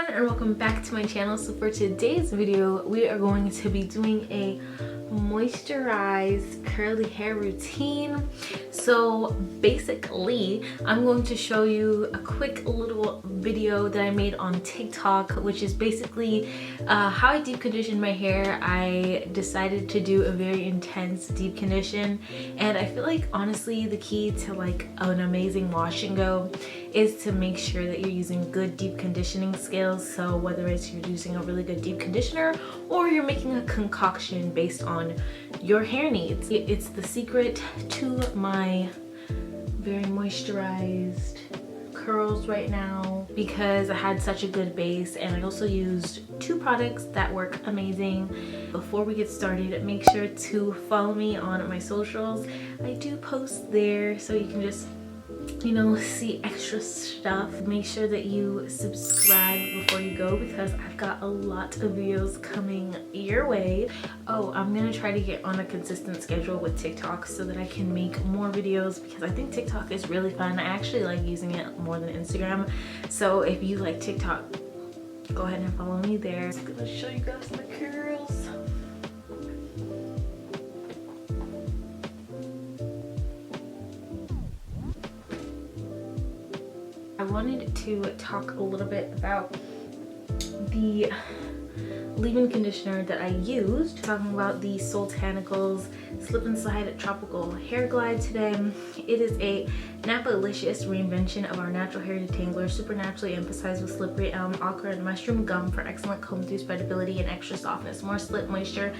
everyone, and welcome back to my channel. So for today's video, we are going to be doing a moisturized curly hair routine. So basically, I'm going to show you a quick little video that I made on TikTok, which is basically how I deep condition my hair. I decided to do a very intense deep condition, and I feel like honestly the key to like an amazing wash and go is to make sure that you're using good deep conditioning skills. So whether it's you're using a really good deep conditioner or you're making a concoction based on your hair needs. It's the secret to my very moisturized curls right now because I had such a good base, and I also used two products that work amazing. Before we get started, make sure to follow me on my socials. I do post there so you can just see extra stuff. Make sure that you subscribe before you go because I've got a lot of videos coming your way. Oh, I'm gonna try to get on a consistent schedule with TikTok so that I can make more videos because I think TikTok is really fun. I actually like using it more than Instagram. So if you like TikTok, go ahead and follow me there. I'm gonna show you guys the curls. I wanted to talk a little bit about the leave-in conditioner that I used. Talking about the Soultanicals Slip and Slide Tropical Hair Glide today. It is a Napa-licious reinvention of our natural hair detangler, supernaturally emphasized with slippery elm, ochre, and mushroom gum for excellent comb-through spreadability and extra softness. More slip and moisture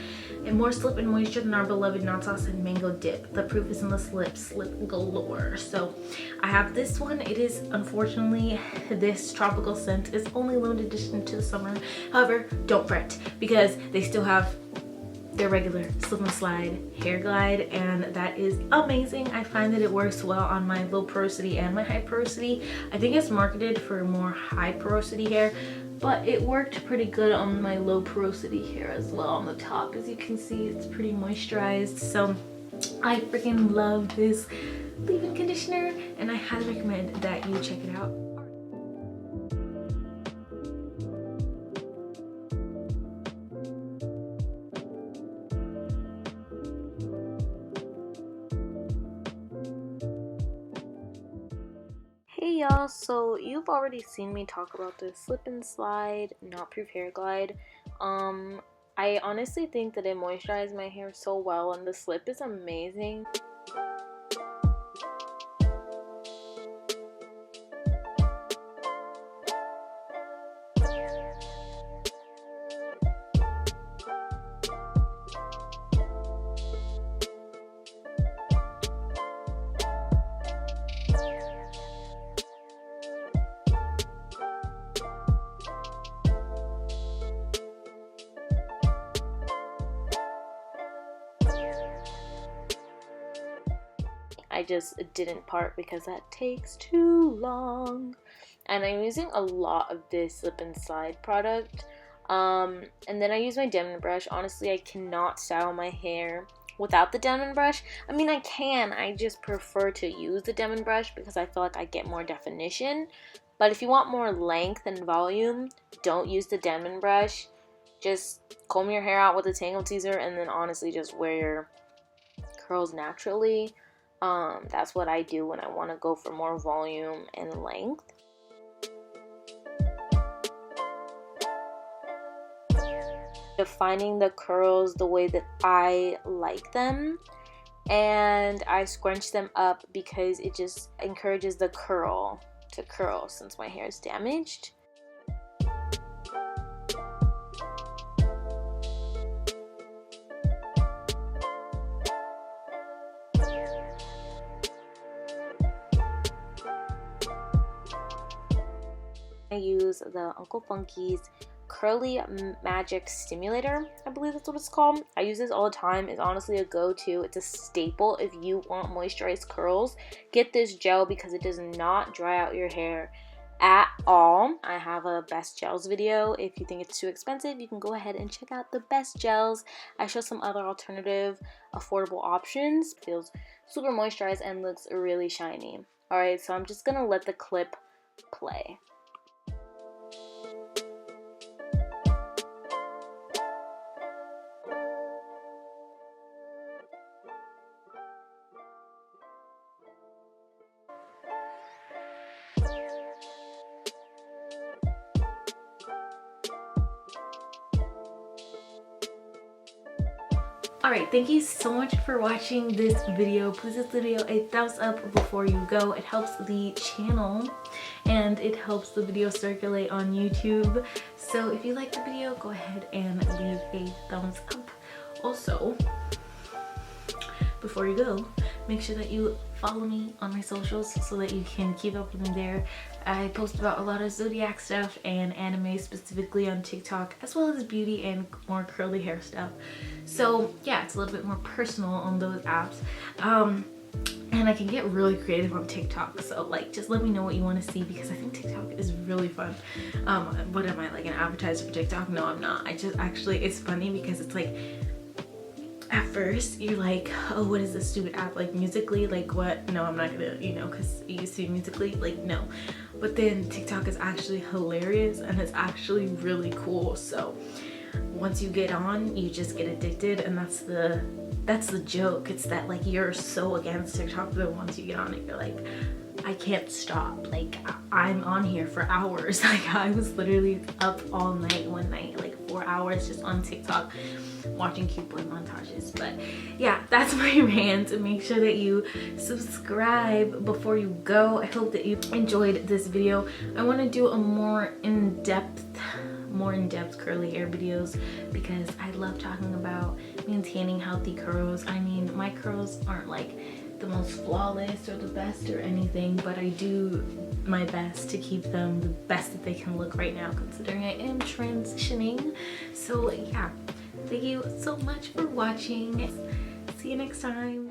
than our beloved Not Sauce and Mango Dip. The proof is in the slip galore. So I have this one. It is, unfortunately, this tropical scent is only limited edition to the summer. However, don't fret because they still have their regular Slip and Slide Hair Glide, and that is amazing. I find that it works well on my low porosity and my high porosity. I think it's marketed for more high porosity hair, but it worked pretty good on my low porosity hair as well. On the top, as you can see, it's pretty moisturized. So I freaking love this leave-in conditioner, and I highly recommend that you check it out. Hey y'all, so you've already seen me talk about the Slip and Slide Not Proof Hair Glide. I honestly think that it moisturized my hair so well, and the slip is amazing. I just didn't part because that takes too long. And I'm using a lot of this Slip and Slide product. And then I use my Denman brush. Honestly, I cannot style my hair without the Denman brush. I mean, I can. I just prefer to use the Denman brush because I feel like I get more definition. But if you want more length and volume, don't use the Denman brush. Just comb your hair out with a tangle teaser and then honestly just wear your curls naturally. That's what I do when I want to go for more volume and length. Defining the curls the way that I like them, and I scrunch them up because it just encourages the curl to curl since my hair is damaged. I use the Uncle Funky's Curly Magic Stimulator, I believe that's what it's called. I use this all the time. It's honestly a go-to. It's a staple if you want moisturized curls. Get this gel because it does not dry out your hair at all. I have a best gels video. If you think it's too expensive, you can go ahead and check out the best gels. I show some other alternative affordable options. Feels super moisturized and looks really shiny. Alright, so I'm just gonna let the clip play. Alright, thank you so much for watching this video. Please give this video a thumbs up before you go. It helps the channel and it helps the video circulate on YouTube. So if you like the video, go ahead and leave a thumbs up. Also, before you go, make sure that you follow me on my socials so that you can keep up with me there. I post about a lot of zodiac stuff and anime, specifically on TikTok, as well as beauty and more curly hair stuff. So yeah, it's a little bit more personal on those apps. And I can get really creative on TikTok, so like just let me know what you want to see, because I think TikTok is really fun. What am I, like an advertiser for TikTok? No, I'm not. I just actually, it's funny because it's like, at first you're like, oh, what is this stupid app, like Musically, like what? No, I'm not gonna, you know, because it used to be Musically, like no. But then TikTok is actually hilarious and it's actually really cool. So once you get on, you just get addicted, and that's the joke. It's that like you're so against TikTok, but once you get on it, you're like, I can't stop. Like I'm on here for hours. Like I was literally up all night one night, like 4 hours just on TikTok watching cute boy montages. But yeah, that's my rant. Make sure that you subscribe before you go. I hope that you enjoyed this video. I want to do a more in-depth curly hair videos because I love talking about maintaining healthy curls. I mean, my curls aren't like the most flawless or the best or anything, but I do my best to keep them the best that they can look right now, considering I am transitioning. So yeah, thank you so much for watching. See you next time.